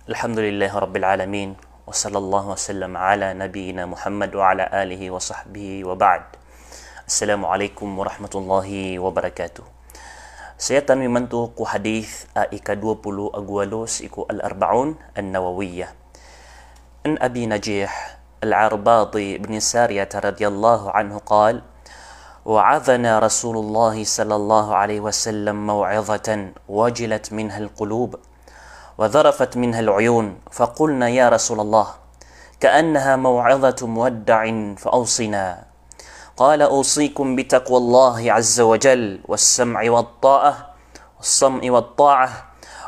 Alhamdulillah Rabbil Alamin. Wa sallallahu wasallam ala nabiyyina Muhammad wa ala alihi wa sahbihi wa ba'd. Assalamualaikum warahmatullahi wabarakatuh. Saya tanwi mantu ku hadis ika 20 agwalos iku al-arba'un an-nawawiyah. An Abi Najih al-Arbadi bin Sariyah radhiyallahu anhu qala وعظنا رسول الله صلى الله عليه وسلم موعظة وجلت منها القلوب وذرفت منها العيون فقلنا يا رسول الله كأنها موعظة مودع فأوصنا قال أوصيكم بتقوى الله عز وجل والسمع والطاعة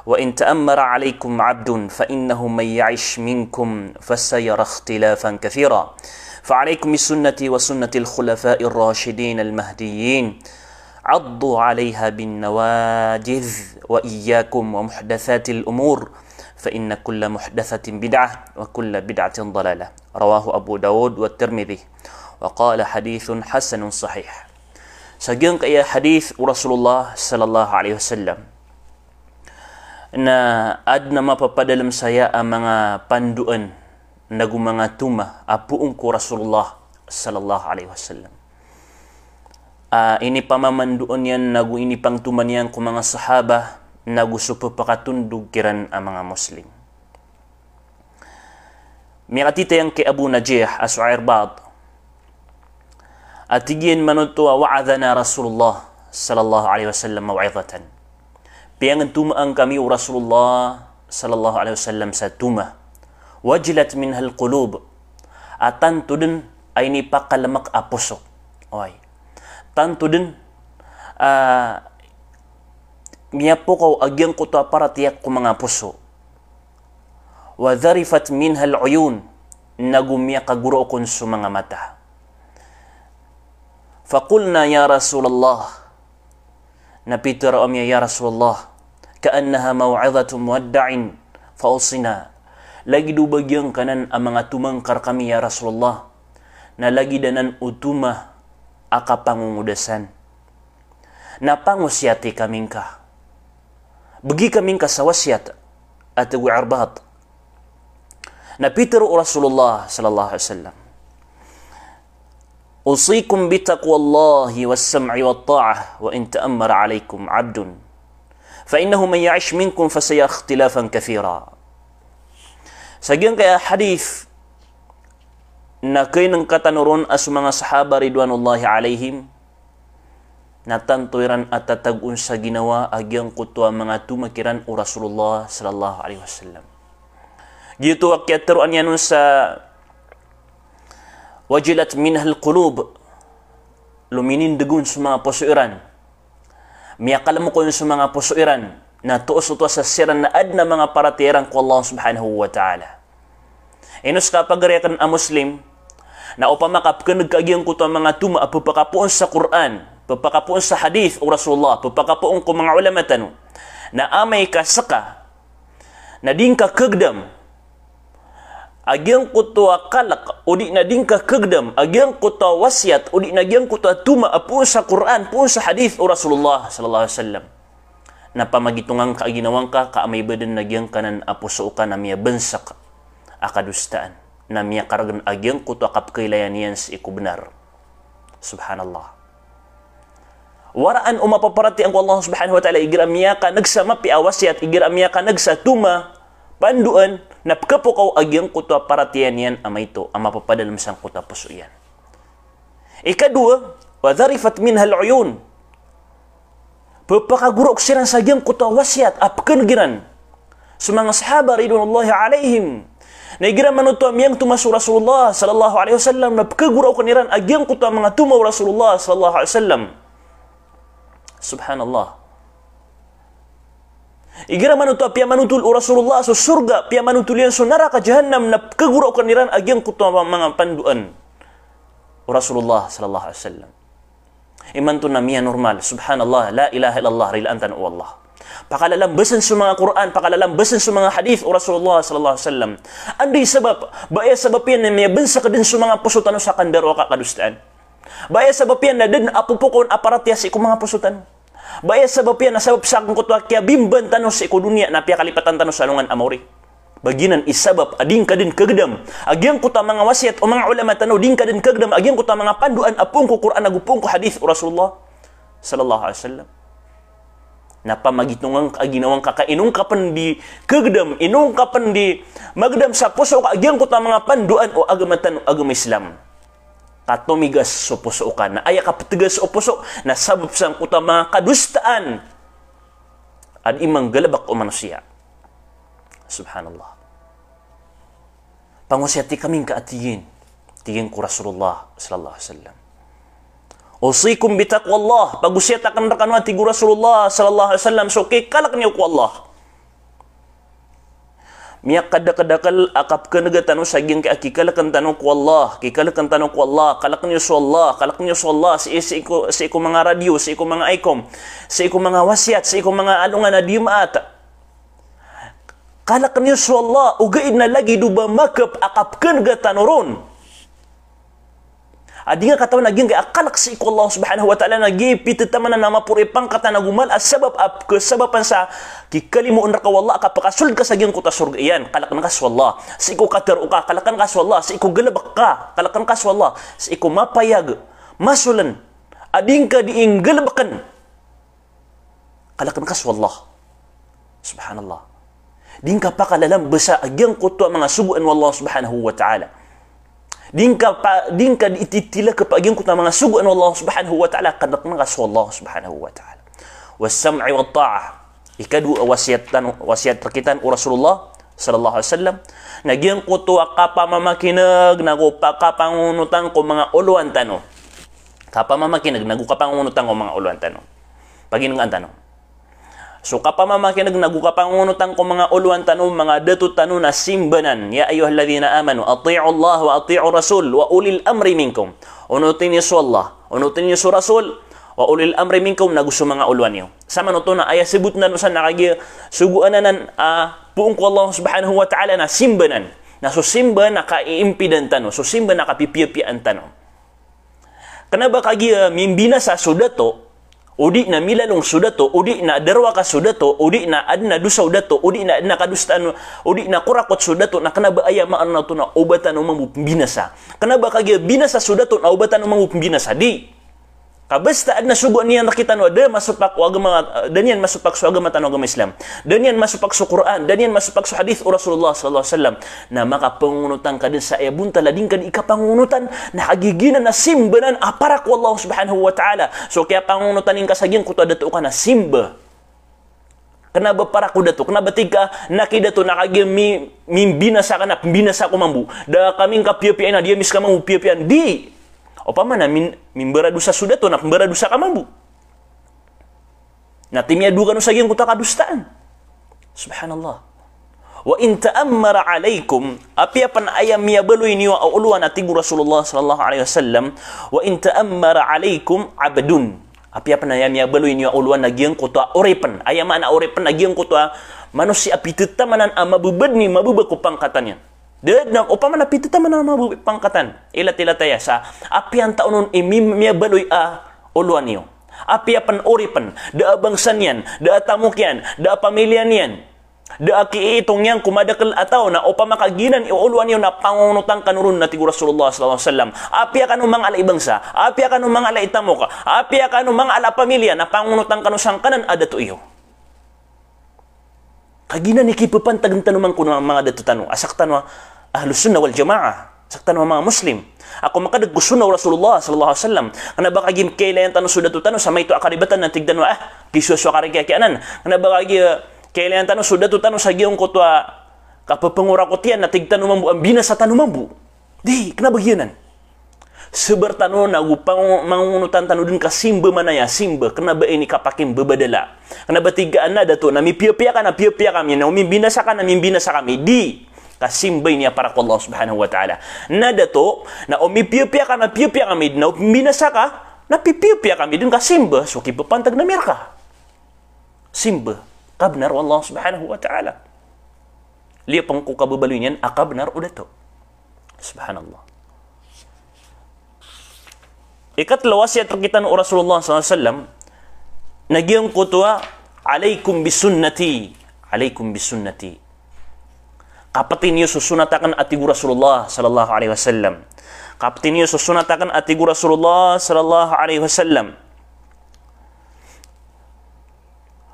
وإن تأمر عليكم عبد فإنه من يعش منكم فسيرى اختلافا كثيرا فعليكم بسنتي وسنة الخلفاء الراشدين المهديين عضوا عليها بالنواجذ وإياكم ومحدثات الأمور فإن كل محدثة بدعة وكل بدعة ضلالة رواه أبو داود والترمذي وقال حديث حسن صحيح. Sagyang kaya hadith رسول الله صلى الله عليه وسلم na adna mapapadalam saya ang mga panduan nagu mga tuma apuong ko Rasulullah sallallahu alaihi wasallam. Ini pamamanduan yan nagu ini pangtuman yan ko mga sahaba nagu supapakatundog kiran ang mga Muslim. Miatita yang kay Abu Najih as-Irbad atigin manuto wa'adhana Rasulullah sallallahu alaihi wasallam maw'izatan. Piangan tumaang kami Rasulullah sallallahu alaihi wasallam sa tuma. Wajilat minhal qulub. Tanto din ay nipakalamak a puso. Okay. Tanto din miyapo agyang ko to para tiyak ko mga puso. Wa dharifat minhal uyun. Nagumiya kaguro kon sa mga mata. Faqulna ya Rasulullah. Napitara amya ya Rasulullah. Kaannaha maw'izatu muwadda'in fausina. Lagi dubagyang kanan ang mga tumangkar kami ya Rasulullah na lagi danan utuma akapangungudasan na pangusyati kaming ka bagi kaming ka sa wasyat at Arbad na pitero Rasulullah sallallahu alaihi wasallam usikum bitaqwallahi was-sam'i wat-ta'ah wa in ta'ammara alaykum 'abdun fa innahu man ya'ish minkum fasayara ikhtilafan katsira. Sagyang kaya hadith na kay nang katanuron as mga sahaba ridwanullahi alaihim na tantuiran at tatagun sa ginawa agyang kutwa mga tumakiran o Rasulullah sallallahu alaihi wasallam. Gito akyataruan yan sa wajilat minhal qulub luminindagun sa mga pusuiran. Miyakalam ko sa mga pusuiran na tuos-tuos sa siran na adna mga paratiran ko Allah subhanahu wa ta'ala. Inos kapag rekan ang Muslim na upamakap ka nagkaagyan ko ito mga tuma papakapuon sa Quran, papakapuon sa hadith o Rasulullah, papakapuon ko mga ulamatan na amay ka saka na din ka kagdam agyan ko ito kalak o di na din ka kagdam agyan ko ito wasyat o di na agyan ko ito tuma apuon sa Quran, puon sa hadith o Rasulullah sallallahu alaihi wasallam na pamagitungang kaaginawang ka kaamay badan nagyang kanan apuso ka na miya bansak akadustaan na miya karagan agyang kuto akap kailayan yan sa ikubenar. Subhanallah. Waraan umapaparati ang Allah subhanahu wa ta'ala igira miya ka nagsama piawasyat igira miya ka nagsatuma panduan na pagkapukaw agyang kuto aparatiyan yan amay ito ang mapapadalam sang kuto puso yan. Ikadua, wa dharifat minhal uyun. Pagpakagurok silang sagyang kuto wasyat apkan sa mga sahaba ridwanullahi alaihim na igira manuto amiyang tumasu Rasulullah sallallahu alaihi wasallam na pagkaguraw kaniran agyang kuto mga tumaw Rasulullah sallallahu alaihi wasallam. Subhanallah. Igira manuto piya manutul Rasulullah sa surga piya manutul yan sa neraka jahannam na pagkaguraw kaniran agyang kuto mga panduan Rasulullah sallallahu alaihi wasallam. Iman to na miya normal. Subhanallah, la ilaha illallah rilantan o Allah. Pakalalambasan sa mga Quran, pakalalambasan sa mga hadith o Rasulullah sallallahu alaihi wasallam. Anday sabab, baya sabab yan na may bansa ka din sa mga pusutan sa kandar o kakadustaan. Baya sabab yan na din apupukon aparatya sa mga pusutan. Baya sabab yan na sabab sa akong kutwa kaya bimban tanong sa iko dunia na piya kalipatan tanong sa alungan amori. baginan isabab ading kadin kegedam agian kuta mga wasiat o mga ulama tanaw ding kadin kegedam agian kuta mga panduan apung ku Quran agupung ku hadis Rasulullah sallallahu alaihi wasallam napa magitungang aginawang kakainung kapan di kegedam inung kapan di magedam sa puso ka agian kuta mga panduan o agama tanaw agama Islam katumigas so puso ka na aya ka petegas o puso na sabab sang kuta mga kadustaan ad imang galabak o manusia. Subhanallah. Pangusiati kaming kaatiyin. Tingin ko Rasulullah sallallahu alaihi wasallam. Usikum bitaqwallah. Pagusiat akan rekan tigu Rasulullah sallallahu alaihi wasallam. So kalak niyo ko Allah. Miyak kada-kadakal akap kenegatan saging ke akikalakan tanu ko Allah. Kikalakan tanu ko Allah. Kalak niyo so Allah. Kalak niyo so Allah. Si iku mga radio, si iku mga ikom, si iku mga wasiat, si iku mga alungan na dimaata. Kalak niyo so Allah, ugaid na lagi duba makap akapkan gata noron. Adi nga katawan naging kay akalak si iku Allah subhanahu wa ta'ala nagi pititaman na nama puripang kata nagumal as sabab kesababan sa kikalimuon ra ka wallah kapakasul ka sa giyang kuta surga iyan kalakan ka sa wallah si iku kataru ka kalakan ka sa wallah si iku galabak ka kalakan ka sa wallah si iku mapayag masulan ading ka diing galabakan kalakan ka sa wallah subhanallah dingka pakalalam besa agyang kuto mga suguan wallah subhanahu wa ta'ala dingka ititila ka agyang kuto mga suguan wallah subhanahu wa ta'ala kanak nga wallah subhanahu wa ta'ala was-sam'i wa ta'ah ikadu wasiat rakitan Rasulullah sallallahu alaihi wasallam nagyang kuto kapamamakinag nagu pakapangunutan ko mga uluan tano kapamamakinag nagu kapangunutan ko mga uluan tano paginungan tano. So kapamamakinag nagukapangunutan ko mga uluan tanong mga datu tanong na simbanan. Ya ayyuhalladhina amanu ati'u Allah wa ati'u Rasul wa ulil amri minkum. Unutin niyo so Allah, unutin niyo so Rasul wa ulil amri minkum nagusto mga uluan niyo. Sama no to na aya sebut na no sa nakagi suguananan puong ko Allah subhanahu wa ta'ala na simbanan. Na so simba nakaiimpidan tanong, so simba nakapipiyapian tanong. Kenapa kagi mimbina sa sudato udi na milalong sudato, udi na darwa ka sudato, udi na adna dusa sudato, udi na adna kadustan, udi na kurakot sudato, na kanaba aya maan na to na ubatan umamu pembinasa. Kanaba kagya binasa sudato na ubatan umamu pembinasa di. Kabasta adna sugo niya nakita no ada masupak agama danian masupak su agama tanong agama Islam. Danian masupak su Quran, danian masupak su hadis Rasulullah sallallahu alaihi wasallam. Na maka pangunutan kadin sa ayabunta lading kan ikapangunutan na hagiginan na simbanan aparak wallahu subhanahu wa ta'ala. So kaya pangunutan ing kasaging kuto dato ka na simba. Kenapa para ko dato? Kenapa tika nakidato nakagi mimbinasa ka na pembinasa ko mambu. Da kaming kapiyapian na dia miskamang piyapian di. O pamana mimbara dusa sudah to na pembara dusa ka mambu. Na timya duga no saging kuta kadustaan. Subhanallah. Wa in ta'ammara alaikum api apan ayam miya beluy niyo uluan atigu Rasulullah sallallahu alaihi wasallam wa in ta'ammara alaikum abdun. Api apan ayam miya beluy niyo uluan nagiang kuta orepen. Ayam ana orepen nagiang kuta manusia api tetamanan amabubedni mabubeku pangkatannya. Dan upama na pitutaman na mga pangkatan ilat-ilataya sa apian taonon imimya baloy uluan niyo apiapan oripan da bangsan yan da tamuk yan da pamilya yan da kiitong yan kumadakal ataw na upama kaginan uluan niyo na pangunutan kanurun na tigu Rasulullah sallallahu alaihi wasallam apia kanu mga ala ibangsa apia kanu mga ala itamok apia kanu mga ala pamilya na pangunutan kanu sangkanan ada to iyo kaginan ikipupantag tanumang kuno mga datutano asak tanwa ahlus sunnah wal jamaah saktan mga muslim ako makadag gusunna Rasulullah sallallahu alaihi wasallam kana ba kagim kailan tanu sudah tutano sa may to akaribatan ng tigdan wa kisyo karikianan kana ba kagi kailan tanu sudah tutano sa giyong ko to kapapangurakot yan na tigdan umambu ang binasa tanumambu di kana ba giyanan sebertano na upang mangunutan tanu din ka simba manaya simba kana ba ini kapakim bebadala kana ba tigaan na dato na mipiya kana kami na umimbinasa ka na mimbinasa kami di kasimbay niya para ko Allah subhanahu wa ta'ala. Nada to, na umipiya ka na piya kami, na binasa ka, na pipiya kami din kasimba, so kipapantag na merka. Simba, kabnar Allah subhanahu wa ta'ala. Liya pang kukababaloy niyan, akabnar ulit to. Subhanallah. Ikatlawa siya terkitan o Rasulullah SAW, nagyang kutuwa, alaikum bisunnati, alaikum bisunnati. Kapatin niyo susunatakan atigu Rasulullah sallallahu alaihi wasallam. Kapatin niyo susunatakan atigu Rasulullah sallallahu alaihi wasallam.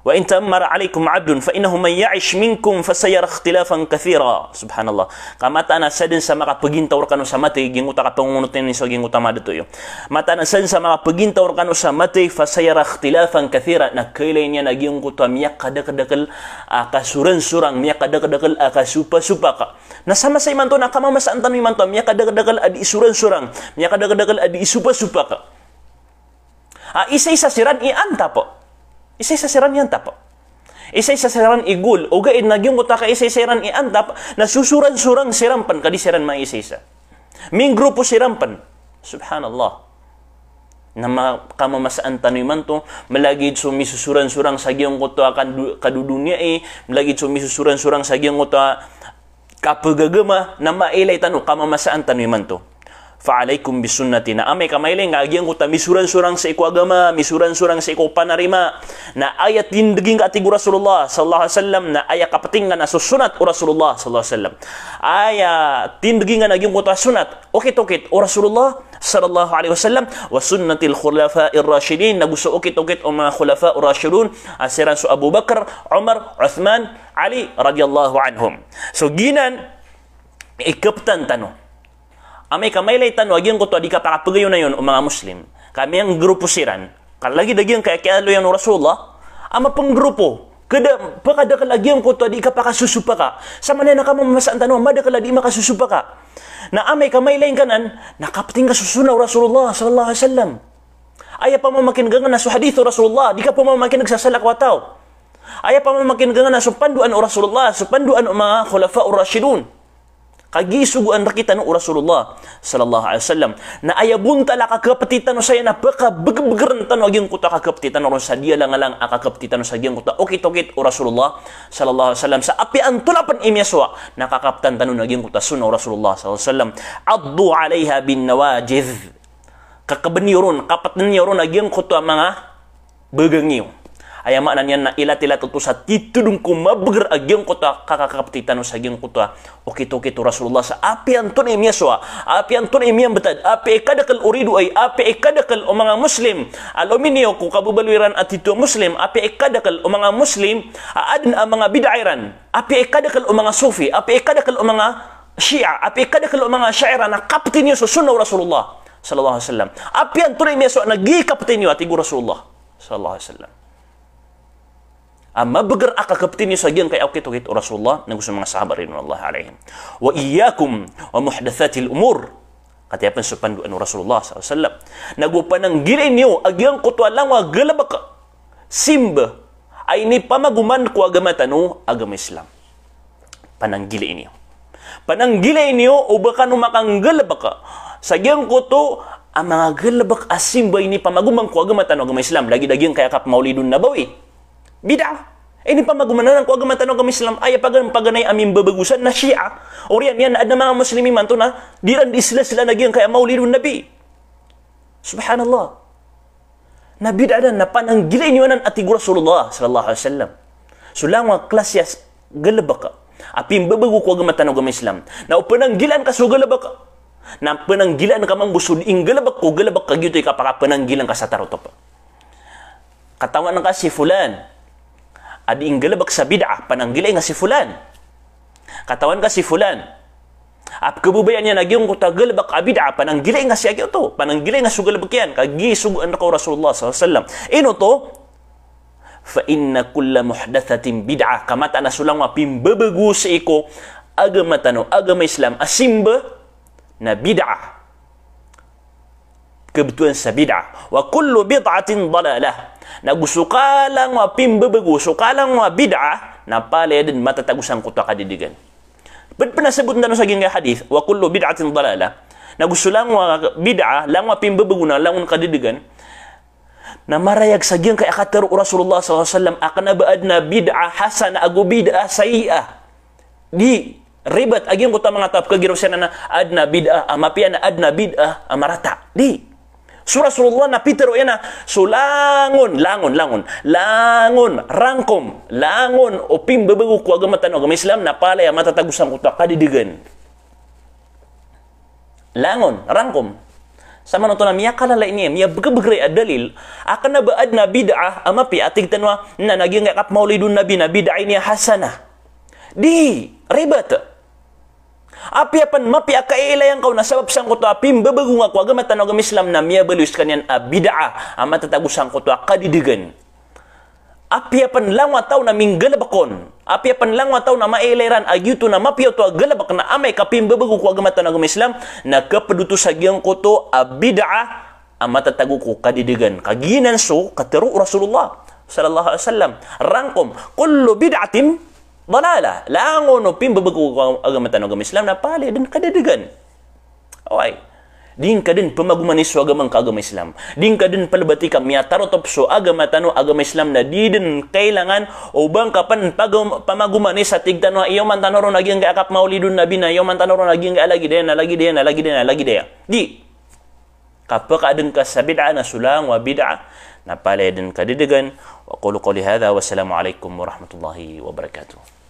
Wa in ta'ammara 'alaikum 'abdun fa innahu man ya'ish minkum fasayara ikhtilafan katsira. Subhanallah. Kamata na sadin sa makapagintawr kanu sa mati ginguta ka pangungutin ni so ginguta madato yo. Mata na sadin sa makapagintawr kanu sa mati fasayara ikhtilafan katsira na kailay niya naging kuta miyak kadakadakal akasuran-surang miyak kadakadakal akasupa-supa ka. Nasama sa imanto na kamamasaan tanu imanto miyak kadakadakal adi isuran-surang miyak kadakadakal adi isupa-supa ka. Isa-isa siran ianta po. Isa-isa siran iantap. Isa-isa siran igul. O gaid nagyong kuta ka isa-isa siran iantap na susuran-surang sirampan kadi siran mga isa-isa. Ming grupo sirampan. Subhanallah. Na kamamasaan tanuiman to, malagid sumisusuran-surang sa giyong kuta kadudunya malagid sumisusuran-surang sa giyong kuta kapagagama na mailay tanu kamamasaan tanuiman to. Fa'alaikum bisunnati na amay kamailay nga agyang kuta misuran-surang sa iko agama, misuran-surang sa iko panarima na ayat dindaging ka atigu Rasulullah sallallahu alaihi wasallam na aya kapating nga nasusunat o Rasulullah sallallahu alaihi wasallam. Aya dindaging nga agyang kuta sunat okit-okit o Rasulullah sallallahu alaihi wasallam wa sunnatil khulafa'ir rasyidin naguso okit-okit o mga khulafa'ur rasyidun asiran su Abu Bakar, Umar, Uthman, Ali radhiyallahu anhum. So ginan ikaptan tano. Amay kamailay tanong, agyang ko to, di ka pakapagayo na yun, o mga Muslim. Kami ang grupo siran. Kalagi dagyang kaya kialo yan o Rasulullah. Ama pang grupo. Pakada kalagyang ko to, di ka pakasusupa ka. Sa manay na ka mamamasaan tanong, mada kaladi makasusupa ka. Na amay kamailay kanan, nakapating ka susunaw Rasulullah sallallahu alaihi wasallam. Aya pa mamakin gangan na su hadithu Rasulullah, di ka pa mamakin nagsasalak wataw. Aya pa mamakin gangan na su panduan o Rasulullah, su panduan o mga khulafa'ur rasyidun. Kagisuguan rakita no Rasulullah sallallahu alaihi wasallam na ayabun tala kakapatitan no saya na baka begeran tan agyang kuta kakapatitan no sa dia lang akakapatitan no sa agyang kuta okit-okit o Rasulullah sallallahu alaihi wasallam sa api antulapan imyaswa nakakaptan tan no agyang kuta sunno Rasulullah sallallahu alaihi wasallam addu alaiha bin nawajiz kakabaniron kapatniron agyang kuta mga begengiw ayama nan yan na ilat-ilat ito sa titudong kumabagar agyang kuta kakakapatitan no sa agyang kuta okit-okit Rasulullah sa api anton imyaswa api anton imyang betad api kadakal uridu ay api kadakal o mga Muslim aluminio ko kabubaluiran at ito Muslim api kadakal o mga Muslim aadin ang mga bid'airan api kadakal o mga Sufi api kadakal o mga Shia api kadakal o mga Syaira na kapatin niyo sa sunnaw Rasulullah sallallahu alaihi wasallam api anton imyaswa nagikapatin niyo atigu Rasulullah sallallahu alaihi wasallam. Mabagar akakaptin niyo sa gyan kay okit-okit o Rasulullah na gusto mga sahabat rinullah alaihim. Wa iyyakum wa muhdathatil umur. Katiyapan sa panduan o Rasulullah sallallahu nagupananggilin niyo agyang kutwa lang wa galabak simba ay ni pamaguman ko agama tanu agama Islam. Pananggilin niyo. Pananggilin niyo o baka numakang galabak sa gyan kuto ang mga galabak asimba ini pamaguman ko agama tanu agama Islam. Lagi-dagyang kaya kap maulidun nabawi. Bid'ah. Ini pamagumanan ko agama tanong kami Islam ay paganay amin babagusan na Shia. Oriyan yan na mga Muslimi man to na diran di sila nagyang kaya maulidun Nabi. Subhanallah. Na bid'ah na pananggilin nyo nan atigu Rasulullah sallallahu alaihi wasallam. Sulang mga klasyas galabaka. Apim babagu ko agama tanong kami Islam. Na pananggilan ka so galabaka. Na pananggilan ka mang busud ing galabak ko galabak ka gyud ka para pananggilan ka sa tarotop. Katawan ka si fulan. Adi inggalabak sa bid'ah pananggilay nga si fulan katawan ka si fulan ap kabubayan niya nagyong kutagalbak bid'ah pananggilay nga si agyo to pananggilay nga sugalbak yan kagisuguan ko Rasulullah sallallahu alaihi wasallam ino to fa inna kulla muhdathatin bid'ah kamata na sulang mapimbabagu sa iko agama tano agama Islam asimba na bid'ah kebetulan sa bid'ah wa kullu bid'atin dalalah nagusukalang mga pimbabago, sukalang mga bid'ah na palaya din matatagusan ko ta kadidigan. Pinasabot na sa ginga hadith, wa kullu bid'atin dalala. Nagusulang mga bid'ah, lang mga pimbabago na langon kadidigan, na marayag sa ginga kay akataro Rasulullah SAW, akan nabaad na bid'ah hasana ago bid'ah sayi'ah. Di, ribat, aging ko ta mga tap kagiraw siya na adna bid'ah, amapian na adna bid'ah, amarata. Di. So Rasulullah na Peter o yan na, so langon, rangkom, langon, o pimbabago ko agama tanong, agama Islam, na palaya matatagusan ko ito, kadidigan. Langon, rangkom. Sama nonton na miya kalala ini, miya bagay dalil, akan na baad na bid'ah, amapi atig tanwa, na naging ngakap maulidun nabi na bid'ah ini hasana. Di, ribat. Api apan mapi akailayang kau na sabab sang ko to apim babagung ako agama tanong agama Islam na miya balus kanyan bid'ah ama tatagusan ko to kadidigan. Api apan langwa taw na minggalabakon. Api apan langwa taw na mailayran agyuto na mapi to galabak na amay kapim babagung ko agama tanong agama Islam na kapaduto sa giyang ko to bid'ah ama tatagu ko kadidigan. Kaginan so katero Rasulullah sallallahu alaihi wasallam rangkom kullu bid'atin dalalah, langon o pimbabago agama tanong agama Islam na pali dan kadadigan. Okay. Din ka din pamagumanis so agamang agama Islam. Din ka din palabati ka miya tarotop so agama tanong agama Islam na di din kailangan o bang kapan pamagumanis sa tigtanong iyo man tanoro naging gaakap maulidun nabi na iyo man tanoro naging gaalagi daya. Di. Kapag ka sa bid'ah na sulang wa bid'ah na pali din kadadigan. Wa qulu qawli hadha wa assalamu alaikum warahmatullahi wabarakatuh.